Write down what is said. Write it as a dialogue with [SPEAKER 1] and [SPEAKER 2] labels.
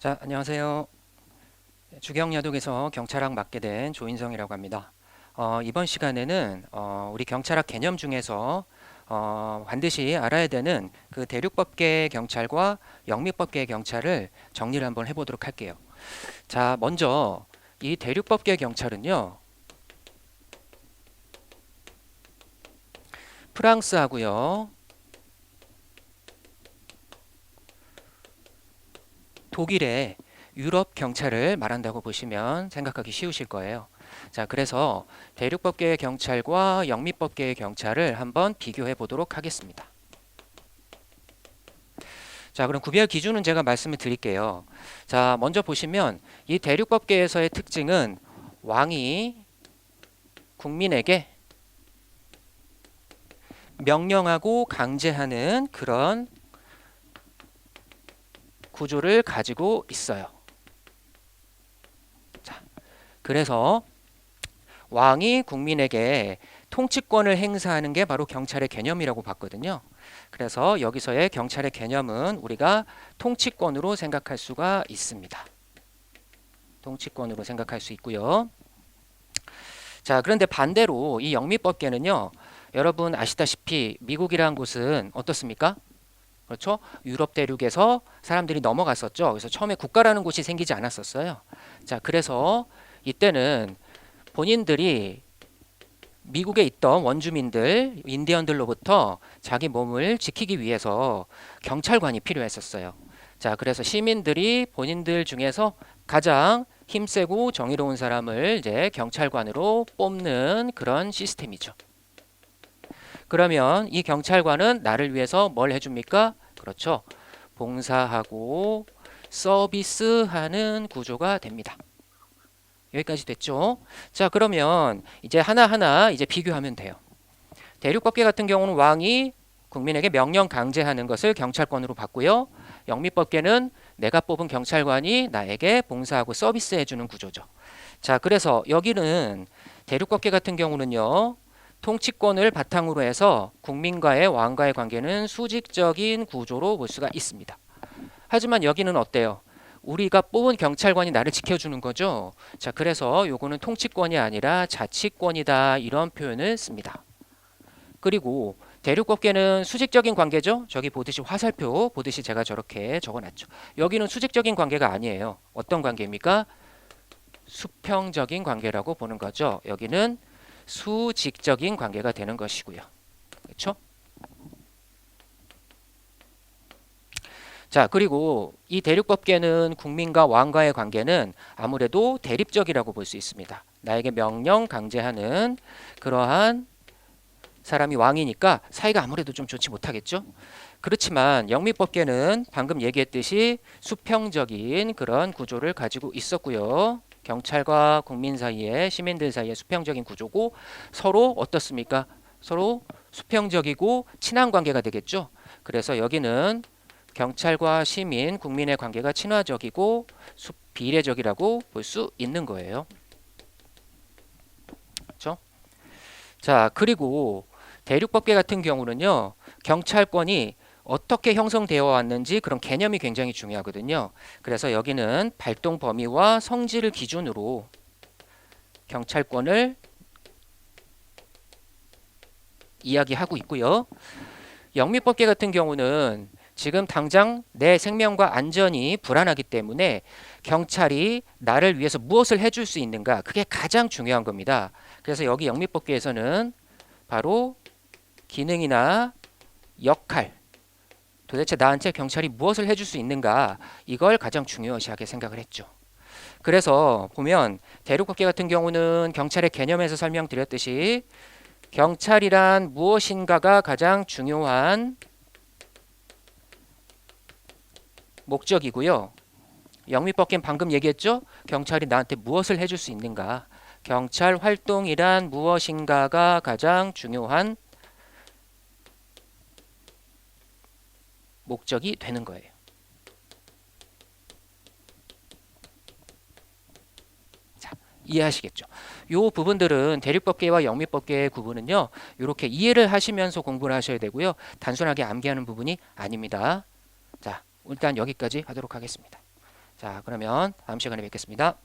[SPEAKER 1] 자, 안녕하세요. 주경야독에서 경찰학 맡게 된 조인성이라고 합니다. 이번 시간에는 우리 경찰학 개념 중에서 반드시 알아야 되는 그 대륙법계 경찰과 영미법계 경찰을 정리를 한번 해보도록 할게요. 자, 먼저 이 대륙법계 경찰은요, 프랑스하고요, 독일의 유럽 경찰을 말한다고 보시면 생각하기 쉬우실 거예요. 자, 그래서 대륙법계의 경찰과 영미법계의 경찰을 한번 비교해 보도록 하겠습니다. 자, 그럼 구별 기준은 제가 말씀을 드릴게요. 자, 먼저 보시면 이 대륙법계에서의 특징은 왕이 국민에게 명령하고 강제하는 그런 구조를 가지고 있어요. 자, 그래서 왕이 국민에게 통치권을 행사하는 게 바로 경찰의 개념이라고 봤거든요. 그래서 여기서의 경찰의 개념은 우리가 통치권으로 생각할 수가 있습니다. 통치권으로 생각할 수 있고요. 자, 그런데 반대로 이 영미법계는요, 여러분 아시다시피 미국이라는 곳은 어떻습니까? 그렇죠? 유럽 대륙에서 사람들이 넘어갔었죠. 그래서 처음에 국가라는 곳이 생기지 않았었어요. 자, 그래서 이때는 본인들이 미국에 있던 원주민들, 인디언들로부터 자기 몸을 지키기 위해서 경찰관이 필요했었어요. 자, 그래서 시민들이 본인들 중에서 가장 힘세고 정의로운 사람을 이제 경찰관으로 뽑는 그런 시스템이죠. 그러면 이 경찰관은 나를 위해서 뭘 해줍니까? 그렇죠. 봉사하고 서비스하는 구조가 됩니다. 여기까지 됐죠? 자, 그러면 이제 하나하나 이제 비교하면 돼요. 대륙법계 같은 경우는 왕이 국민에게 명령 강제하는 것을 경찰권으로 봤고요. 영미법계는 내가 뽑은 경찰관이 나에게 봉사하고 서비스해주는 구조죠. 자, 그래서 여기는 대륙법계 같은 경우는요, 통치권을 바탕으로 해서 국민과의 왕과의 관계는 수직적인 구조로 볼 수가 있습니다. 하지만 여기는 어때요? 우리가 뽑은 경찰관이 나를 지켜주는 거죠. 자, 그래서 요거는 통치권이 아니라 자치권이다, 이런 표현을 씁니다. 그리고 대륙법계는 수직적인 관계죠. 저기 보듯이 화살표 보듯이 제가 저렇게 적어놨죠. 여기는 수직적인 관계가 아니에요. 어떤 관계입니까? 수평적인 관계라고 보는 거죠. 여기는 수직적인 관계가 되는 것이고요. 그렇죠? 자, 그리고 이 대륙법계는 국민과 왕과의 관계는 아무래도 대립적이라고 볼 수 있습니다. 나에게 명령 강제하는 그러한 사람이 왕이니까 사이가 아무래도 좀 좋지 못하겠죠. 그렇지만 영미법계는 방금 얘기했듯이 수평적인 그런 구조를 가지고 있었고요. 경찰과 국민 사이에, 시민들 사이에 수평적인 구조고, 서로 어떻습니까? 서로 수평적이고 친한 관계가 되겠죠. 그래서 여기는 경찰과 시민, 국민의 관계가 친화적이고 비례적이라고 볼 수 있는 거예요. 그렇죠? 자, 그리고 대륙법계 같은 경우는요, 경찰권이 어떻게 형성되어 왔는지 그런 개념이 굉장히 중요하거든요. 그래서 여기는 발동 범위와 성질을 기준으로 경찰권을 이야기하고 있고요. 영미법계 같은 경우는 지금 당장 내 생명과 안전이 불안하기 때문에 경찰이 나를 위해서 무엇을 해줄 수 있는가, 그게 가장 중요한 겁니다. 그래서 여기 영미법계에서는 바로 기능이나 역할, 도대체 나한테 경찰이 무엇을 해줄 수 있는가, 이걸 가장 중요시하게 생각을 했죠. 그래서 보면 대륙법계 같은 경우는 경찰의 개념에서 설명드렸듯이 경찰이란 무엇인가가 가장 중요한 목적이고요. 영미법계는 방금 얘기했죠. 경찰이 나한테 무엇을 해줄 수 있는가, 경찰 활동이란 무엇인가가 가장 중요한 목적이 되는 거예요. 자, 이해하시겠죠? 요 부분들은 대륙법계와 영미법계의 구분은요, 이렇게 이해를 하시면서 공부를 하셔야 되고요. 단순하게 암기하는 부분이 아닙니다. 자, 일단 여기까지 하도록 하겠습니다. 자, 그러면 다음 시간에 뵙겠습니다.